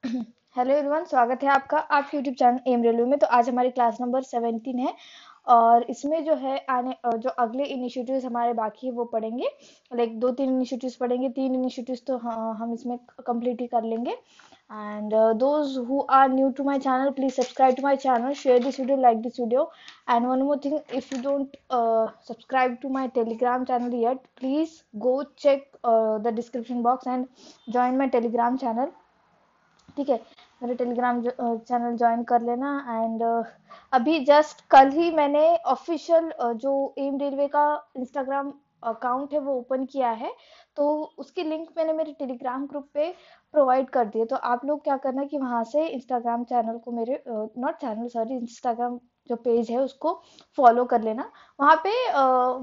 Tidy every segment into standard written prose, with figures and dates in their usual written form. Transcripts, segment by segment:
Hello everyone, स्वागत है आपका आपके यूट्यूब चैनल एम रेलवे में। तो आज हमारी क्लास नंबर 17 है और इसमें जो है जो अगले इनिशिएटिव्स हमारे बाकी है वो पढ़ेंगे। लाइक दो तीन इनिशिएटिव्स पढ़ेंगे, तीन इनिशिएटिव्स तो हम इसमें कंप्लीट ही कर लेंगे। And those who are new to my channel, please subscribe to my channel, share this video, like this video. And one more thing, if you don't subscribe to my telegram channel yet, please go check the description box and join my telegram channel। ठीक है, मेरे Telegram channel join कर लेना। And अभी just कल ही मैंने official जो M railway का इंस्टाग्राम अकाउंट है वो ओपन किया है। तो उसकी लिंक मैंने मेरे टेलीग्राम ग्रुप पे प्रोवाइड कर दी है। तो आप लोग क्या करना कि वहाँ से इंस्टाग्राम चैनल को, मेरे नॉट चैनल सॉरी, इंस्टाग्राम जो पेज है उसको फॉलो कर लेना। वहाँ पे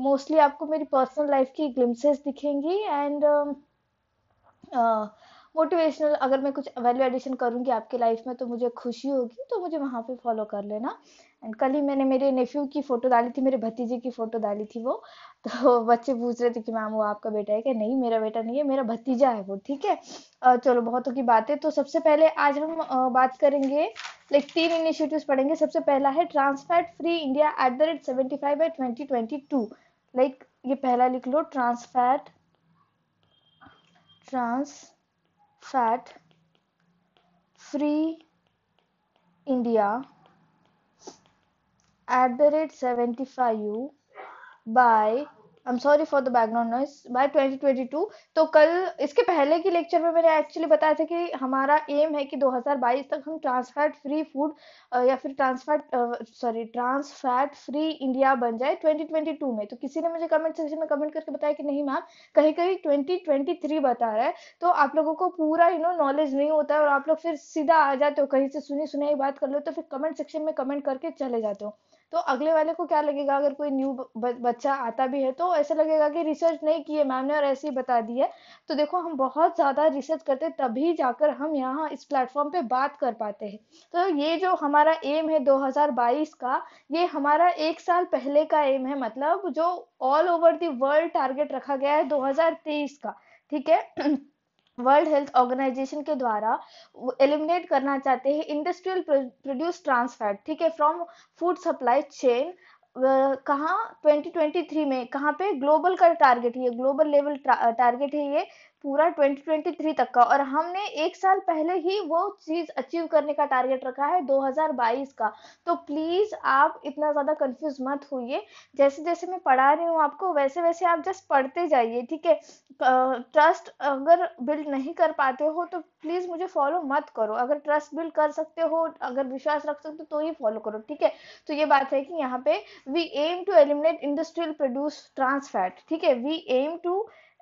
मोस्टली आपको मेरी पर्सनल लाइफ की ग्लिम्सेस दिखेंगी एंड मोटिवेशनल। अगर मैं कुछ वैल्यू एडिशन करूँगी आपके लाइफ में तो मुझे खुशी होगी, तो मुझे वहाँ पे फॉलो कर लेना। एंड कल ही मैंने मेरे नेफ्यू की फ़ोटो डाली थी, मेरे भतीजे की फ़ोटो डाली थी वो। तो बच्चे पूछ रहे थे कि मैम वो आपका बेटा है क्या? नहीं, मेरा बेटा नहीं है, मेरा भतीजा है वो। ठीक है। चलो, बहुतों की बातें। तो सबसे पहले आज हम बात करेंगे, लाइक तीन इनिशिएटिव्स पढ़ेंगे। सबसे पहला है trans fat free India @75 by 2022। Like ये पहला लिख लो, trans free India @75 by, I am sorry for the background noise, by 2022। तो कल इसके पहले की लेक्चर में मैंने एक्चुअली बताया था कि हमारा एम है कि 2022 तक हम ट्रांसफैट फ्री फूड या फिर ट्रांस फैट फ्री इंडिया बन जाए 2022 में। तो किसी ने मुझे कमेंट सेक्शन में कमेंट करके बताया कि नहीं मैम, कहीं कहीं 2023 बता रहा है। तो आप लोगों को पूरा नॉलेज नहीं होता है और आप लोग फिर सीधा आ जाते हो, कहीं से सुनी सुनाई बात कर लो तो फिर कमेंट सेक्शन में कमेंट करके चले जाते हो। तो अगले वाले को क्या लगेगा, अगर कोई न्यू बच्चा आता भी है तो ऐसा लगेगा कि रिसर्च नहीं की है मैम ने और ऐसे ही बता दी है। तो देखो, हम बहुत ज़्यादा रिसर्च करते हैं तभी जाकर हम यहाँ इस प्लेटफॉर्म पे बात कर पाते हैं। तो ये जो हमारा एम है 2022 का, ये हमारा एक साल पहले का एम है, मतलब जो all over the world target रखा गया है 2023 का। ठीक है। वर्ल्ड हेल्थ ऑर्गेनाइजेशन के द्वारा एलिमिनेट करना चाहते हैं इंडस्ट्रियल प्रोड्यूस ट्रांस फैट, ठीक है, फ्रॉम फूड सप्लाई चेन। कहाँ? 2023 में। कहाँ पे? ग्लोबल का टारगेट है ये, ग्लोबल लेवल टारगेट है ये पूरा 2023 तक का। और हमने एक साल पहले ही वो चीज अचीव करने का टारगेट रखा है 2022 का। तो प्लीज आप इतना ज्यादा कंफ्यूज मत होइए। जैसे जैसे मैं पढ़ा रही हूँ आपको, वैसे वैसे आप जस्ट पढ़ते जाइए। ठीक है। ट्रस्ट अगर बिल्ड नहीं कर पाते हो तो प्लीज मुझे फॉलो मत करो। अगर ट्रस्ट बिल्ड कर सकते हो, अगर विश्वास रख सकते हो तो ही फॉलो करो। ठीक है। तो ये बात है कि यहाँ पे we aim to eliminate industrial produce trans fat. ठीक है।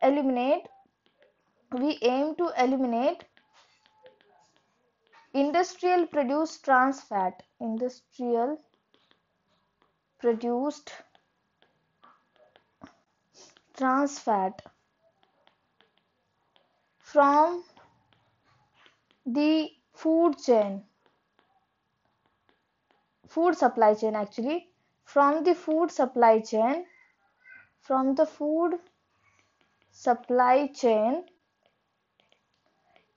Eliminate we aim to eliminate industrial produce trans fat, industrial produced trans fat from the food chain, food supply chain actually, from the food supply chain, from the food supply chain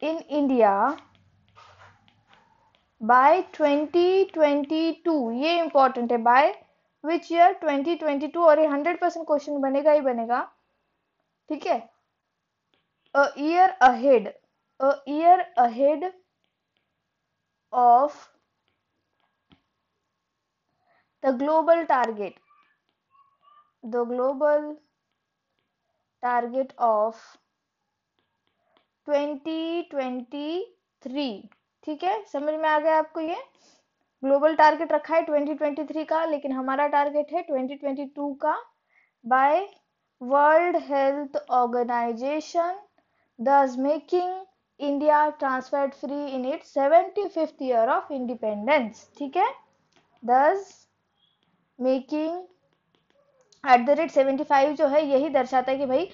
in India by 2022। ये important है, by which year? 2022। और ये 100% question बनेगा ही बनेगा। ठीक है। A year ahead, a year ahead of the global target, the global target of 2023। ठीक है, समझ में आ गया आपको? ये ग्लोबल टारगेट रखा है 2023 का, लेकिन हमारा टारगेट है 2022 का, by World Health Organisation, thus making India trans fat free in its 75th year of independence. ठीक है। thus मेकिंग @75 जो है यही दर्शाता है कि भाई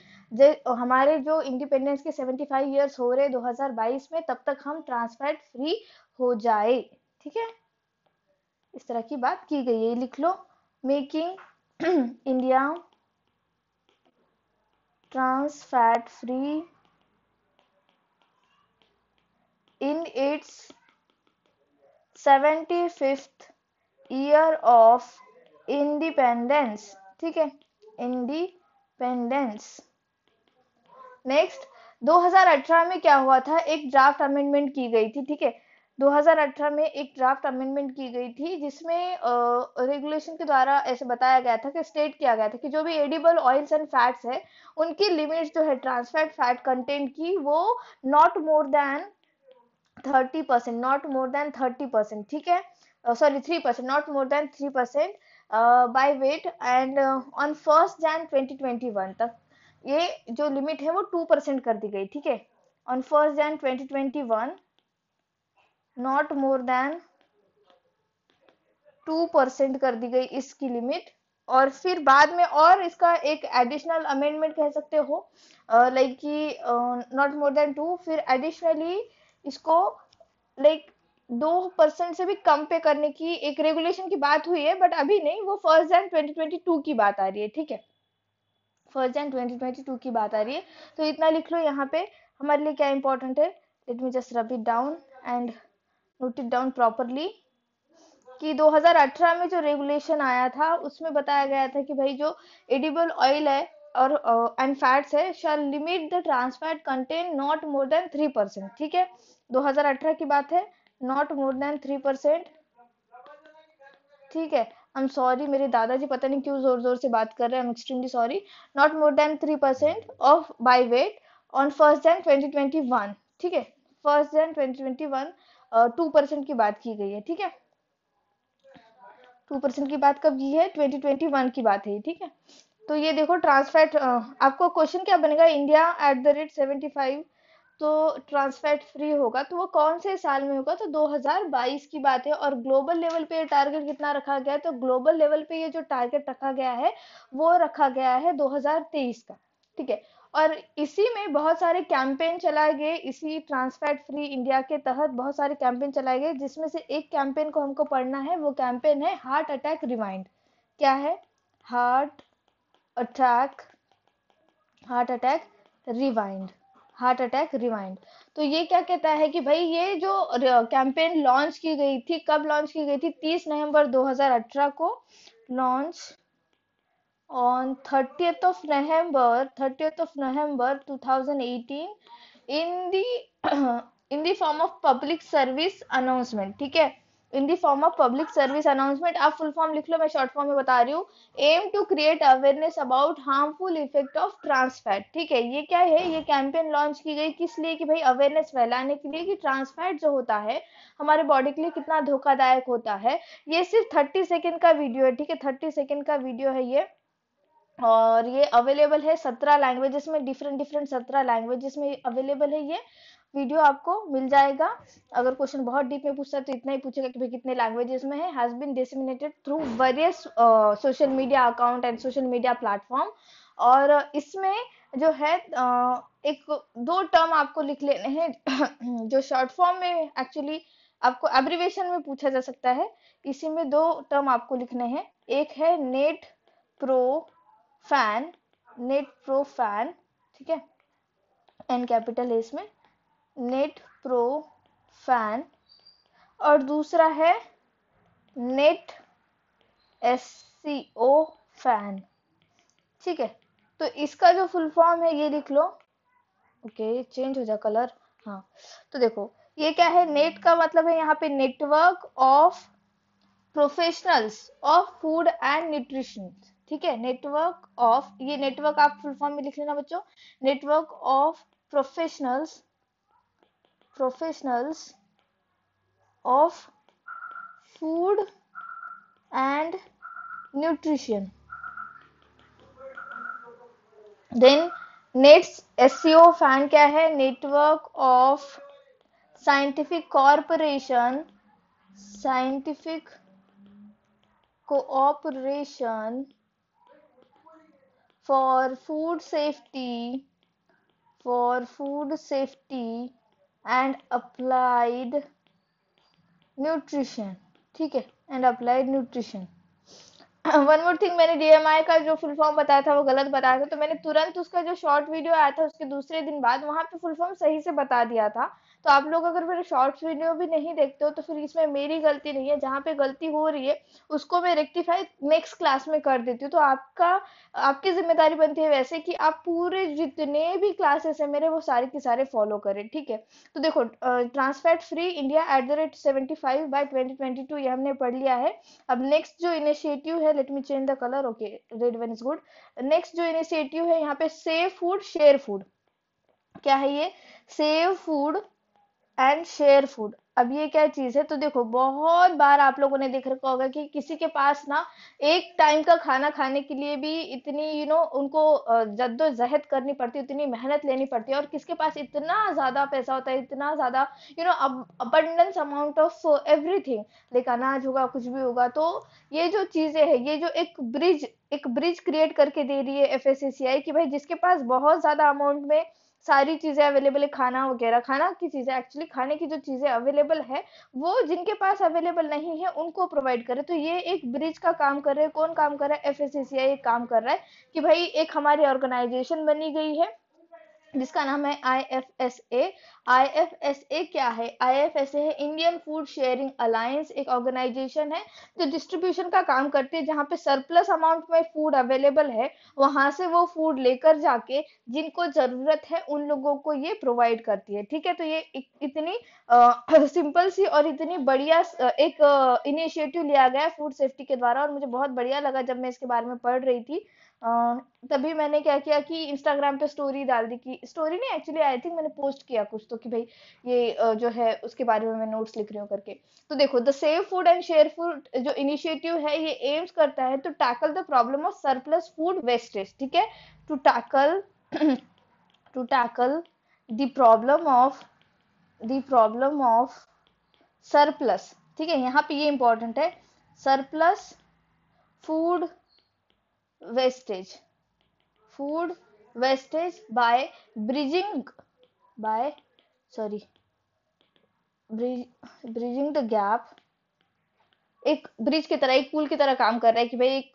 हमारे जो इंडिपेंडेंस के 75 ईयर्स हो रहे 2022 में, तब तक हम ट्रांसफैट फ्री हो जाए। ठीक है। इस तरह की बात की गई है, लिख लो, making India trans fat free in its 75th year of independence. ठीक है, इंडिपेंडेंस। नेक्स्ट, 2018 में क्या हुआ था, एक ड्राफ्ट अमेंडमेंट की गई थी। ठीक है, 2018 में एक ड्राफ्ट अमेंडमेंट की गई थी जिसमें रेगुलेशन के द्वारा ऐसे बताया गया था कि स्टेट किया गया था कि जो भी एडिबल ऑयल्स एंड फैट्स है उनकी लिमिट जो है ट्रांसफैट फैट कंटेंट की, वो not more then 30%, not more then 30%। ठीक है, sorry 3%, not more than 3% by weight, and on 1 जनवरी 2021 तक ये जो लिमिट है वो 2% कर दी गई। ठीक है, on 1 January 2021 not more then 2% कर दी गई इसकी लिमिट। और फिर बाद में और इसका एक एडिशनल अमेंडमेंट कह सकते हो, लाइक कि नॉट मोर देन 2, फिर एडिशनली इसको लाइक 2% से भी कम पे करने की एक रेगुलेशन की बात हुई है, बट अभी नहीं, वो 1 जनवरी 2022 की बात आ रही है। ठीक है, 1 जनवरी 2022 की बात आ रही है। तो इतना लिख लो यहाँ पे हमारे लिए क्या इंपॉर्टेंट है। Let me just rub it down and note it down properly कि 2018 में जो रेगुलेशन आया था उसमें बताया गया था कि भाई जो एडिबल ऑयल है और एंड फैट्स है shall limit the trans fat content not more than 3%। ठीक है, 2018 की बात है, नॉट मोर देन 3%। ठीक है, आई एम सॉरी, मेरे दादाजी पता नहीं क्यों जोर जोर से बात कर रहे हैं, I am extremely sorry. Not more than 3% of by weight on 1 जनवरी 2021। ठीक है, 1 जनवरी 2021 2% की बात की गई है। ठीक है, 2% की बात कब की है, 2021 की बात है। ठीक है, तो ये देखो ट्रांसफैट, आपको क्वेश्चन क्या बनेगा, इंडिया @75 तो ट्रांसफैट फ्री होगा, तो वो कौन से साल में होगा, तो 2022 की बात है। और ग्लोबल लेवल पे टारगेट कितना रखा गया है, तो ग्लोबल लेवल पे ये जो टारगेट रखा गया है वो रखा गया है 2023 का। ठीक है, और इसी में बहुत सारे कैंपेन चलाए गए, इसी ट्रांसफैट फ्री इंडिया के तहत बहुत सारे कैंपेन चलाए गए, जिसमें से एक कैंपेन को हमको पढ़ना है, वो कैंपेन है हार्ट अटैक रिवाइंड। क्या है, heart attack, heart attack rewind, heart attack rewind. तो ये क्या कहता है कि भाई ये जो कैंपेन लॉन्च की गई थी, कब लॉन्च की गई थी, 30 नवंबर 2018 को launch on 30th of November 2018 in the in the form of public service announcement। ठीक है, in the form of public service announcement. आप फुल फॉर्म लिख लो, मैं शॉर्ट फॉर्म में बता रही हूँ। Aim to create awareness about harmful effect of trans fat. ठीक है, ये क्या है, ये कैंपेन लॉन्च की गई किस लिए, कि भाई अवेयरनेस फैलाने के लिए कि ट्रांस फैट जो होता है हमारे बॉडी के लिए कितना धोखादायक होता है। ये सिर्फ 30 सेकेंड का वीडियो है। ठीक है, 30 सेकेंड का वीडियो है ये, और ये अवेलेबल है 17 लैंग्वेजेस में, डिफरेंट डिफरेंट 17 लैंग्वेजेस में अवेलेबल है ये वीडियो, आपको मिल जाएगा। अगर क्वेश्चन बहुत डीप में पूछता है तो इतना ही पूछेगा कि भाई कितने लैंग्वेजेस में है। Has been disseminated through various social media account and social media platform. और इसमें जो है एक दो टर्म आपको लिख लेने हैं जो शॉर्ट फॉर्म में एक्चुअली आपको एब्रिवेशन में पूछा जा सकता है। इसी में दो टर्म आपको लिखने हैं, एक है net pro fan, net pro fan. ठीक है, एन कैपिटल है इसमें, नेट प्रो फैन। और दूसरा है नेट एससीओ फैन। ठीक है, तो इसका जो फुल फॉर्म है ये लिख लो। ओके, चेंज हो जाए कलर। हाँ, तो देखो ये क्या है, नेट का मतलब है यहाँ पे network of professionals of food and nutrition. ठीक है, नेटवर्क ऑफ, ये नेटवर्क आप फुल फॉर्म में लिख लेना बच्चों, network of professionals, professionals of food and nutrition. Then nets SCO fan क्या है, network of scientific corporation, scientific cooperation for food safety, for food safety and applied nutrition। ठीक है, and applied nutrition. One more thing, मैंने DMI का जो full form बताया था वो गलत बताया था, तो मैंने तुरंत उसका जो शॉर्ट वीडियो आया था उसके दूसरे दिन बाद वहां पे फुल फॉर्म सही से बता दिया था। तो आप लोग अगर मेरे शॉर्ट्स वीडियो भी नहीं देखते हो तो फिर इसमें मेरी गलती नहीं है, जहाँ पे गलती हो रही है उसको मैं रेक्टिफाई नेक्स्ट क्लास में कर देती हूँ। तो आपकी जिम्मेदारी बनती है वैसे कि आप पूरे जितने भी क्लासेस है मेरे वो सारे के सारे फॉलो करें, ठीक है। तो देखो, ट्रांसफैट फ्री इंडिया @75 by 2022 ये हमने पढ़ लिया है। अब नेक्स्ट जो इनिशिएटिव है, let me change the colour, okay, red one is good. Next जो इनिशिएटिव है यहाँ पे सेव फूड शेयर फूड, क्या है ये? Save food and share food. अब ये क्या चीज है? तो देखो, बहुत बार आप लोगों ने देख रखा होगा कि किसी के पास ना एक टाइम का खाना खाने के लिए भी इतनी उनको जद्दोजहद करनी पड़ती है, इतनी मेहनत लेनी पड़ती है, और किसके पास इतना ज्यादा पैसा होता है, इतना ज्यादा abundance amount of everything, like अनाज होगा, कुछ भी होगा। तो ये जो चीजें है, ये जो एक ब्रिज क्रिएट करके दे रही है एफएससीआई, कि भाई जिसके पास बहुत ज्यादा अमाउंट में सारी चीजें अवेलेबल है, खाना वगैरह, खाना की चीजें, एक्चुअली खाने की जो चीजें अवेलेबल है, वो जिनके पास अवेलेबल नहीं है उनको प्रोवाइड करे। तो ये एक ब्रिज का काम कर रहे हैं। कौन काम कर रहा है? एफएससीआई एक काम कर रहा है कि भाई एक हमारी ऑर्गेनाइजेशन बनी गई है जिसका नाम है आईएफएसए। आईएफएसए क्या है? आईएफएसए है इंडियन फूड शेयरिंग अलायंस, एक ऑर्गेनाइजेशन है जो डिस्ट्रीब्यूशन का काम करती है। जहाँ पे सरप्लस अमाउंट में फूड अवेलेबल है, वहां से वो फूड लेकर जाके जिनको जरूरत है उन लोगों को ये प्रोवाइड करती है, ठीक है। तो ये इतनी सिंपल सी और इतनी बढ़िया एक इनिशिएटिव लिया गया है फूड सेफ्टी के द्वारा, और मुझे बहुत बढ़िया लगा जब मैं इसके बारे में पढ़ रही थी। अ, तभी मैंने क्या किया कि इंस्टाग्राम पे स्टोरी डाल दी, कि स्टोरी नहीं, एक्चुअली आई थिंक मैंने पोस्ट किया कुछ तो, कि भाई ये जो है उसके बारे में मैं नोट्स लिख रही हूँ करके। तो देखो, the save food and share food जो इनिशिएटिव है ये एम्स करता है to tackle the problem of surplus food wastage, ठीक है। To tackle to tackle the problem of surplus, ठीक है। यहाँ पे ये इंपॉर्टेंट है, surplus food wastage, food wastage by bridging by sorry bridging the gap। एक ब्रिज की तरह, एक पुल की तरह काम कर रहा है कि भाई एक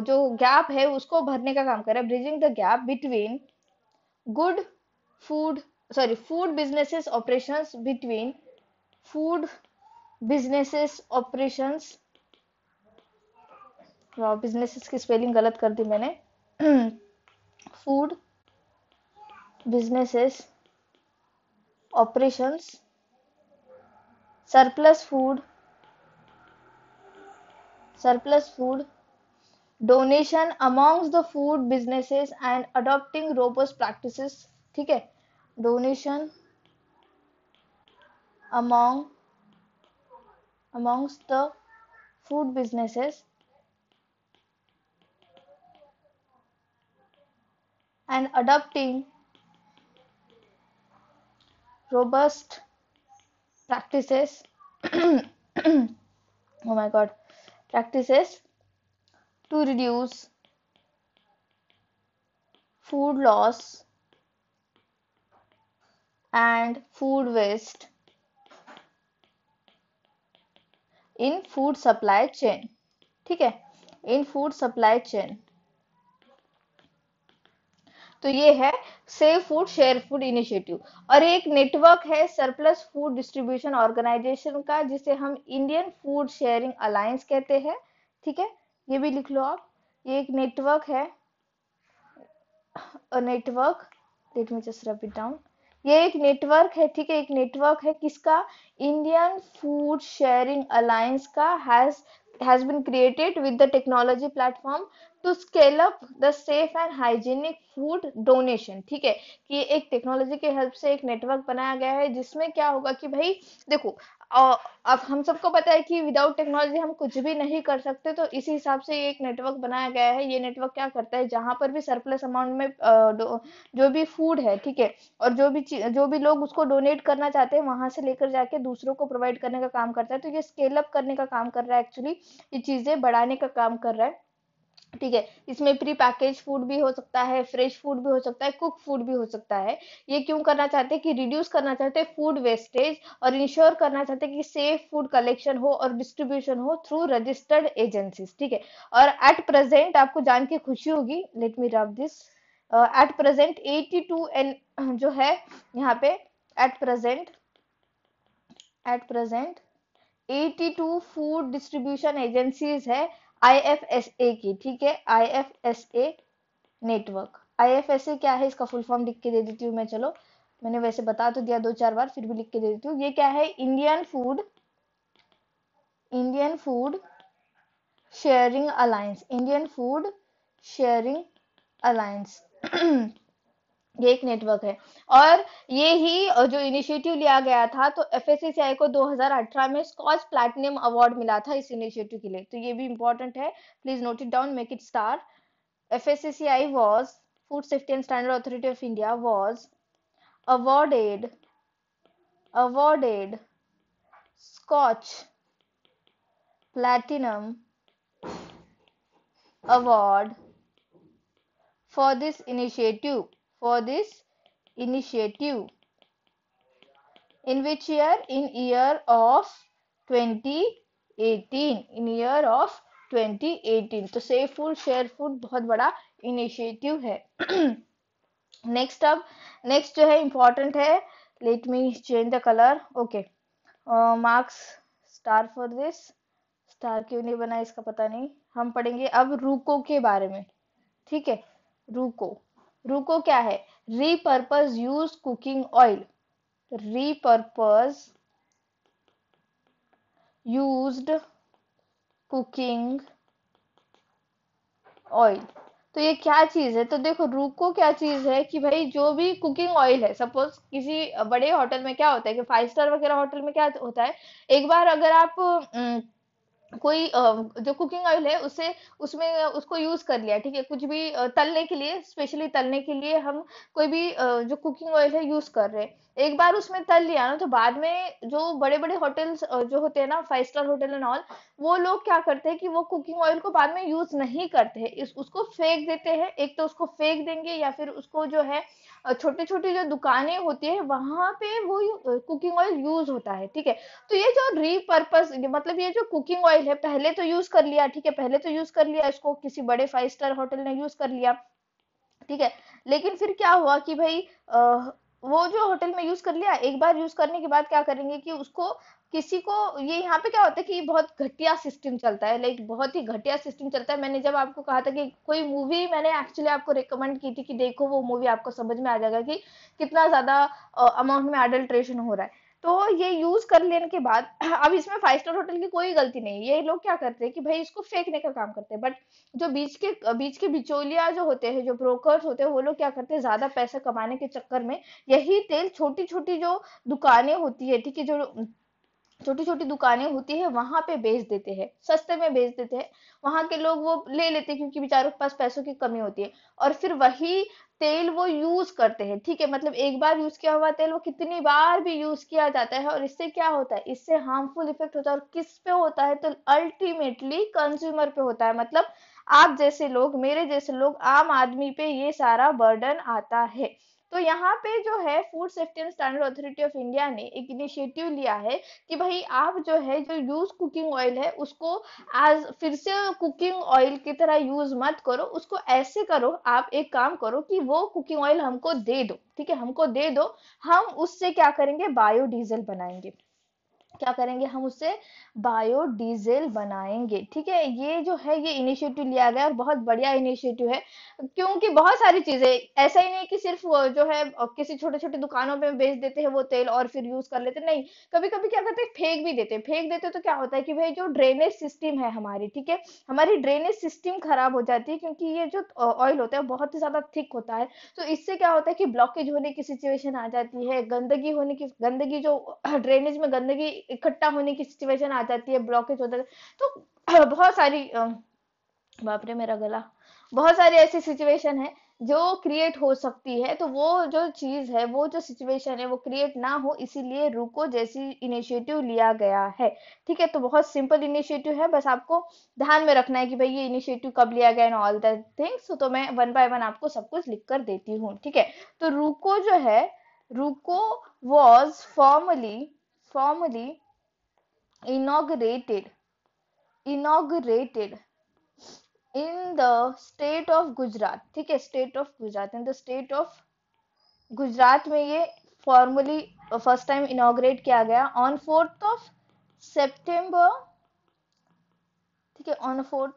जो गैप है उसको भरने का काम कर रहा है, bridging the gap between good food food businesses operations, between food businesses operations, businesses की स्पेलिंग गलत कर दी मैंने, food businesses operations, surplus food donation amongst the food businesses and adopting robust practices, ठीक है। Donation amongst the food businesses and adopting robust practices oh my god, practices to reduce food loss and food waste in food supply chain, ठीक है, in food supply chain। तो ये है save food share food initiative. और एक network है surplus food distribution organisation का, जिसे हम इंडियन फूड शेयरिंग अलायंस कहते हैं, ठीक है। ये भी लिख लो आप, ये एक नेटवर्क है, network, let me just rub it down. ये एक नेटवर्क है, ठीक है, एक नेटवर्क है किसका? इंडियन फूड शेयरिंग अलायंस का, has been created with the technology platform to scale up the safe and hygienic food donation, ठीक है। कि एक टेक्नोलॉजी के हेल्प से एक नेटवर्क बनाया गया है जिसमें क्या होगा कि भाई देखो, अब हम सबको पता है कि विदाउट टेक्नोलॉजी हम कुछ भी नहीं कर सकते, तो इसी हिसाब से ये एक नेटवर्क बनाया गया है। ये नेटवर्क क्या करता है, जहां पर भी सरप्लस अमाउंट में जो भी फूड है, ठीक है, और जो भी लोग उसको डोनेट करना चाहते हैं वहां से लेकर जाके दूसरों को प्रोवाइड करने का काम करता है। तो ये स्केल अप करने का काम कर रहा है, एक्चुअली ये चीजें बढ़ाने का काम कर रहा है, ठीक है। इसमें प्री पैकेज फूड भी हो सकता है, फ्रेश फूड भी हो सकता है, कुक फूड भी हो सकता है। ये क्यों करना चाहते हैं कि रिड्यूस करना चाहते हैं फूड वेस्टेज, और इंश्योर करना चाहते हैं कि सेफ फूड कलेक्शन हो और डिस्ट्रीब्यूशन हो थ्रू रजिस्टर्ड एजेंसीज, ठीक है। और एट प्रेजेंट आपको जान के खुशी होगी, let me rub this, at present 82 N जो है यहाँ पे, at present at present 82 food distribution agencies है आईएफएसए की, ठीक है, आईएफएसए नेटवर्क। आईएफएसए क्या है, इसका फुल फॉर्म लिख के दे देती हूँ मैं, चलो मैंने वैसे बता तो दिया 2-4 बार, फिर भी लिख के दे देती हूँ। ये क्या है, Indian food sharing alliance, Indian food sharing alliance ये एक नेटवर्क है। और ये ही जो इनिशिएटिव लिया गया था, तो एफएससीआई को 2018 में स्कॉच प्लैटिनम अवार्ड मिला था इस इनिशिएटिव के लिए, तो ये भी इंपॉर्टेंट है, please note it down, make it star. FSCI was, food safety and standard authority of India was awarded Scotch Platinum Award for this initiative in which year, in year of 2018, in year of 2018। तो safe food share food बहुत बड़ा initiative है। Next जो है important है, let me change the colour, okay, marks star for this, star क्यों नहीं बना इसका पता नहीं। हम पढ़ेंगे अब रूको के बारे में, ठीक है। रूको क्या है, repurpose use cooking oil, repurpose used cooking oil. तो ये क्या चीज है, तो देखो रूको क्या चीज है कि भाई जो भी कुकिंग ऑयल है, सपोज किसी बड़े होटल में क्या होता है कि 5 स्टार वगैरह होटल में क्या होता है, एक बार अगर आप कोई जो कुकिंग ऑयल है उसे उसमें उसको यूज कर लिया, ठीक है, कुछ भी तलने के लिए, स्पेशली तलने के लिए हम कोई भी जो कुकिंग ऑयल है यूज कर रहे हैं, एक बार उसमें तल लिया ना, तो बाद में जो बड़े बड़े होटल्स जो होते हैं ना, 5 स्टार होटल एंड ऑल, वो लोग क्या करते हैं कि वो कुकिंग ऑयल को बाद में यूज नहीं करते हैं, उसको फेंक देते हैं, एक तो उसको फेंक देंगे या फिर उसको जो है छोटी छोटी जो दुकानें होती है वहां पे वो कुकिंग ऑयल यूज होता है, ठीक है। तो ये जो रीपर्पस, मतलब ये जो कुकिंग ऑयल है, पहले तो यूज कर लिया, ठीक है, पहले तो यूज कर लिया इसको, किसी बड़े 5 स्टार होटल ने यूज कर लिया, ठीक है, लेकिन फिर क्या हुआ कि भाई वो जो होटल में यूज कर लिया, एक बार यूज करने के बाद क्या करेंगे कि उसको किसी को, ये यहाँ पे क्या होता है कि बहुत घटिया सिस्टम चलता है, लाइक बहुत ही घटिया सिस्टम चलता है। मैंने जब आपको कहा था कि कोई मूवी मैंने एक्चुअली आपको रिकमेंड की थी कि देखो वो मूवी, आपको समझ में आ जाएगा कि कितना ज्यादा अमाउंट में अडल्ट्रेशन हो रहा है। तो ये यूज कर लेने के बाद अब इसमें 5 स्टार होटल की कोई गलती नहीं, ये लोग क्या करते हैं कि भाई इसको फेंकने का काम करते हैं, बट जो बीच के बिचौलिया जो होते हैं, जो ब्रोकर्स होते हैं, वो लोग क्या करते हैं, ज्यादा पैसा कमाने के चक्कर में यही तेल छोटी छोटी जो दुकानें होती है, ठीक है, जो छोटी छोटी दुकानें होती है वहां पे बेच देते हैं, सस्ते में बेच देते हैं, वहां के लोग वो ले लेते हैं क्योंकि बेचारों के पास पैसों की कमी होती है, और फिर वही तेल वो यूज करते हैं, ठीक है, मतलब एक बार यूज किया हुआ तेल वो कितनी बार भी यूज किया जाता है, और इससे क्या होता है, इससे हार्मफुल इफेक्ट होता है, और किस पे होता है, तो अल्टीमेटली कंज्यूमर पे होता है, मतलब आप जैसे लोग, मेरे जैसे लोग, आम आदमी पे ये सारा बर्डन आता है। तो यहाँ पे जो है food safety and standard authority of India ने एक इनिशिएटिव लिया है कि भाई आप जो है जो यूज कुकिंग ऑयल है उसको एज फिर से कुकिंग ऑयल की तरह यूज मत करो, उसको ऐसे करो, आप एक काम करो कि वो कुकिंग ऑयल हमको दे दो, ठीक है, हमको दे दो, हम उससे क्या करेंगे, बायोडीजल बनाएंगे, क्या करेंगे, हम उससे बायोडीजल बनाएंगे, ठीक है। ये जो है ये इनिशिएटिव लिया गया और बहुत बढ़िया इनिशिएटिव है, क्योंकि बहुत सारी चीजें, ऐसा ही नहीं कि सिर्फ वो जो है किसी छोटे छोटे दुकानों पे बेच देते हैं वो तेल और फिर यूज कर लेते, नहीं, कभी कभी क्या करते हैं, फेंक भी देते हैं, फेंक देते तो क्या होता है कि भाई जो ड्रेनेज सिस्टम है हमारी, ठीक है, हमारी ड्रेनेज सिस्टम खराब हो जाती है, क्योंकि ये जो ऑयल होता है बहुत ही ज्यादा थिक होता है, तो इससे क्या होता है कि ब्लॉकेज होने की सिचुएशन आ जाती है, गंदगी जो ड्रेनेज में गंदगी इकट्ठा होने की सिचुएशन आ जाती है, ब्लॉकेज होता है, तो बहुत सारी बाप रे मेरा गला, बहुत सारी ऐसी सिचुएशन है जो क्रिएट हो सकती है, तो वो जो चीज है, वो जो सिचुएशन है वो क्रिएट ना हो, इसीलिए रुको जैसी इनिशिएटिव लिया गया है, ठीक है। तो बहुत सिंपल इनिशिएटिव है, बस आपको ध्यान में रखना है कि भाई ये इनिशिएटिव कब लिया गया एंड ऑल दैट थिंग्स, तो मैं वन बाय वन आपको सब कुछ लिख कर देती हूँ, ठीक है। तो रुको जो है, रुको was formally inaugurated inaugurated in the state of Gujarat, ठीक है, state of Gujarat, in the state of Gujarat में ये फॉर्मली फर्स्ट टाइम इनॉग्रेट किया गया ऑन 4 ठीक है, ऑन 4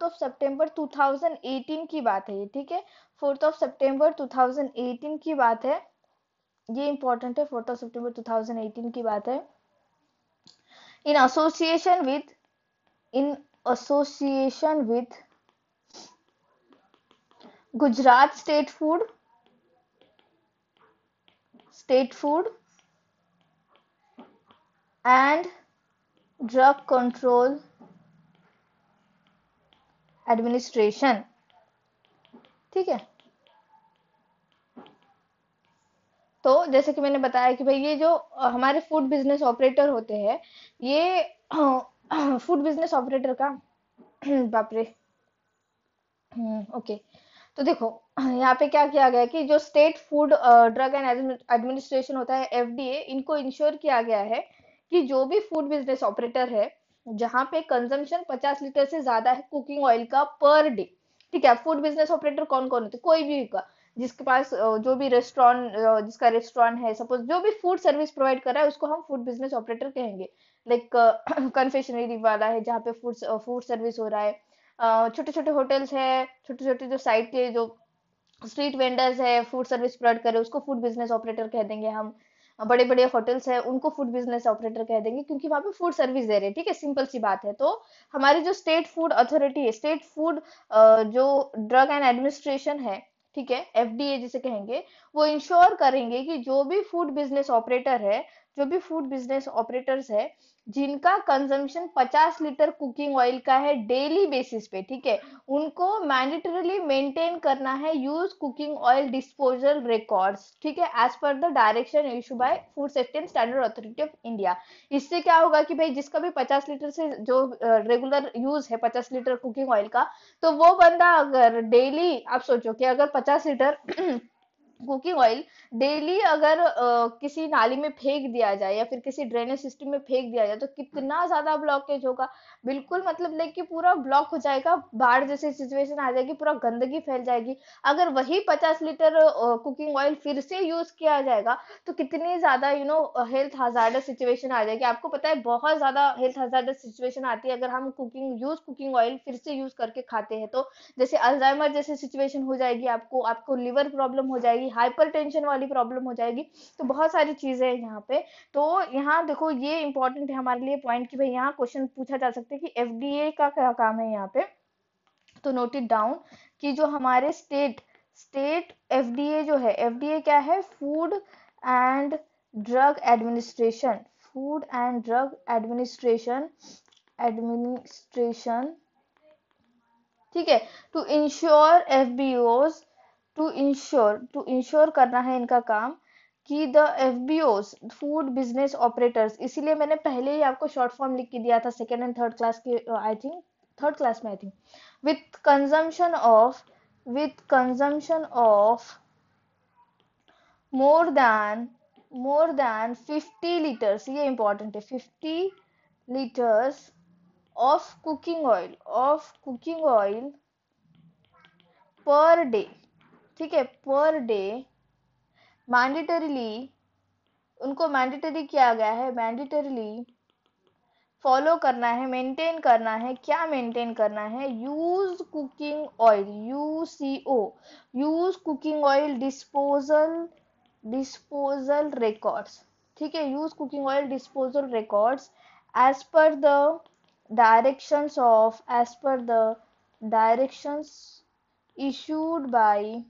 2018 की बात है ये, ठीक है, 4 2018 की बात है, ये इंपॉर्टेंट है, 4 सितंबर 2018 की बात है। In association with in association with Gujarat state food and drug control administration, ठीक है। तो जैसे कि मैंने बताया कि भाई ये जो हमारे फूड बिजनेस ऑपरेटर होते हैं, ये फूड बिजनेस ऑपरेटर का बाप रे, ओके। तो देखो यहाँ पे क्या किया गया है कि जो state food drug and administration होता है, एफडीए, इनको इंश्योर किया गया है कि जो भी फूड बिजनेस ऑपरेटर है जहाँ पे कंजम्पशन 50 लीटर से ज्यादा है कुकिंग ऑयल का पर डे, ठीक है। फूड बिजनेस ऑपरेटर कौन कौन होते हैं, कोई भी का जिसके पास जो भी रेस्टोरेंट, जिसका रेस्टोरेंट है, सपोज जो भी फूड सर्विस प्रोवाइड कर रहा है उसको हम फूड बिजनेस ऑपरेटर कहेंगे। लाइक कन्फेक्शनरी वाला है जहाँ पे फूड फूड सर्विस हो रहा है, छोटे छोटे होटल्स है, छोटे छोटे जो साइड के जो स्ट्रीट वेंडर्स है फूड सर्विस प्रोवाइड करे उसको फूड बिजनेस ऑपरेटर कह देंगे हम। बड़े बड़े होटल्स है उनको फूड बिजनेस ऑपरेटर कह देंगे क्योंकि वहां पे फूड सर्विस दे रहे हैं, ठीक है, सिंपल सी बात है। तो हमारी जो स्टेट फूड अथॉरिटी है, स्टेट फूड जो ड्रग एंड एडमिनिस्ट्रेशन है, ठीक है, एफडीए जिसे कहेंगे, वो इंश्योर करेंगे कि जो भी फूड बिजनेस ऑपरेटर है, जो भी फूड बिजनेस ऑपरेटर्स है जिनका कंजम्पशन 50 लीटर कुकिंग ऑयल का है डेली बेसिस पे, ठीक है, उनको मैंडेटरीली मेंटेन करना है use cooking oil disposal records, ठीक है, as per the direction issue by food safety and standard authority of India. इससे क्या होगा कि भाई जिसका भी 50 लीटर से जो रेगुलर यूज है 50 लीटर कुकिंग ऑयल का, तो वो बंदा अगर डेली, आप सोचो कि अगर 50 लीटर कुकिंग ऑयल डेली अगर किसी नाली में फेंक दिया जाए या फिर किसी ड्रेनेज सिस्टम में फेंक दिया जाए तो कितना ज्यादा ब्लॉकेज होगा, बिल्कुल मतलब लाइक कि पूरा ब्लॉक हो जाएगा, बाढ़ जैसी सिचुएशन आ जाएगी, पूरा गंदगी फैल जाएगी। अगर वही 50 लीटर कुकिंग ऑयल फिर से यूज किया जाएगा तो कितनी ज्यादा हेल्थ हजार्डस सिचुएशन आ जाएगी। आपको पता है बहुत ज्यादा हेल्थ हजार्डस सिचुएशन आती है अगर हम कुकिंग ऑयल फिर से यूज करके खाते हैं तो, जैसे अल्जाइमर जैसी सिचुएशन हो जाएगी, आपको आपको लिवर प्रॉब्लम हो जाएगी, हाइपरटेंशन वाली प्रॉब्लम हो जाएगी। तो बहुत सारी चीजें हैं यहाँ पे। तो यहाँ देखो ये इंपॉर्टेंट है हमारे लिए पॉइंट कि भाई यहाँ क्वेश्चन पूछा जा सकता है कि एफडीए का क्या काम है यहाँ पे। तो नोट इट डाउन कि जो हमारे स्टेट एफडीए जो है, एफडीए क्या है, food and drug administration, food and drug administration, ठीक है। टू इंश्योर एफबीओज, टू इंश्योर करना है इनका काम कि द एफबीओज फूड बिजनेस ऑपरेटर्स, इसीलिए मैंने पहले ही आपको शॉर्ट फॉर्म लिख के दिया था सेकेंड एंड थर्ड क्लास के, आई थिंक थर्ड क्लास में, I think, with consumption of more than 50 litres, ये इंपॉर्टेंट है, 50 litres of cooking oil per day, ठीक है, पर डे, मैंडेटरीली, उनको मैंडेटरी किया गया है, मैंडेटरीली फॉलो करना है, मेंटेन करना है, क्या मेंटेन करना है, use cooking oil, UCO, use cooking oil disposal records, ठीक है, use cooking oil disposal records as per the directions issued by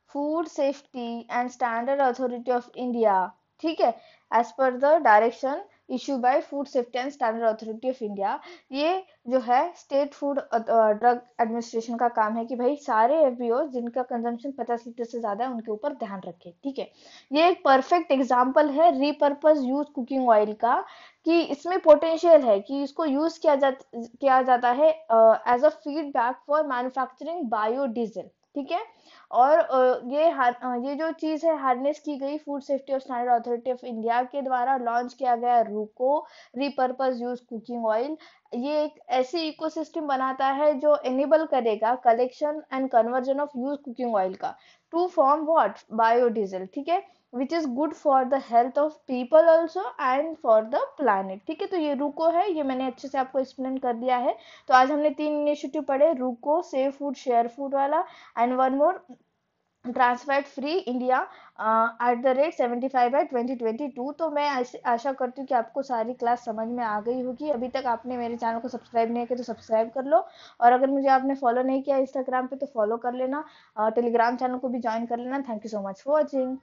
food safety and standard authority of India, ठीक है, as per the direction issue by food safety and standard authority of India. ये जो है state food drug administration का काम है कि भाई सारे एफबीओ जिनका कंजम्पशन 50 लीटर से ज्यादा है उनके ऊपर ध्यान रखे, ठीक है। ये एक परफेक्ट एग्जाम्पल है रीपर्पज यूज कुकिंग ऑयल का, कि इसमें पोटेंशियल है कि इसको यूज किया जाता है as a feedback for manufacturing biodiesel, ठीक है। और ये जो चीज है हार्नेस की गई फूड सेफ्टी और स्टैंडर्ड अथॉरिटी ऑफ इंडिया के द्वारा लॉन्च किया गया रूको, रीपर्पज यूज कुकिंग ऑयल। ये एक ऐसी इकोसिस्टम बनाता है जो एनेबल करेगा collection and conversion of use cooking oil का, टू फॉर्म व्हाट, बायोडीजल, ठीक है, which is good for the health of people also and for the planet, ठीक है। तो ये रुको है, ये मैंने अच्छे से आपको एक्सप्लेन कर दिया है। तो आज हमने 3 इनिशिएटिव पढ़े, रुको, सेव फूड, शेयर फूड वाला, and one more, trans fat free India @75/2022। तो मैं आशा करती हूँ कि आपको सारी क्लास समझ में आ गई होगी। अभी तक आपने मेरे चैनल को सब्सक्राइब नहीं किया तो सब्सक्राइब कर लो, और अगर मुझे आपने फॉलो नहीं किया इंस्टाग्राम पे तो फॉलो कर लेना, टेलीग्राम चैनल को भी ज्वाइन कर लेना। Thank you so much for watching.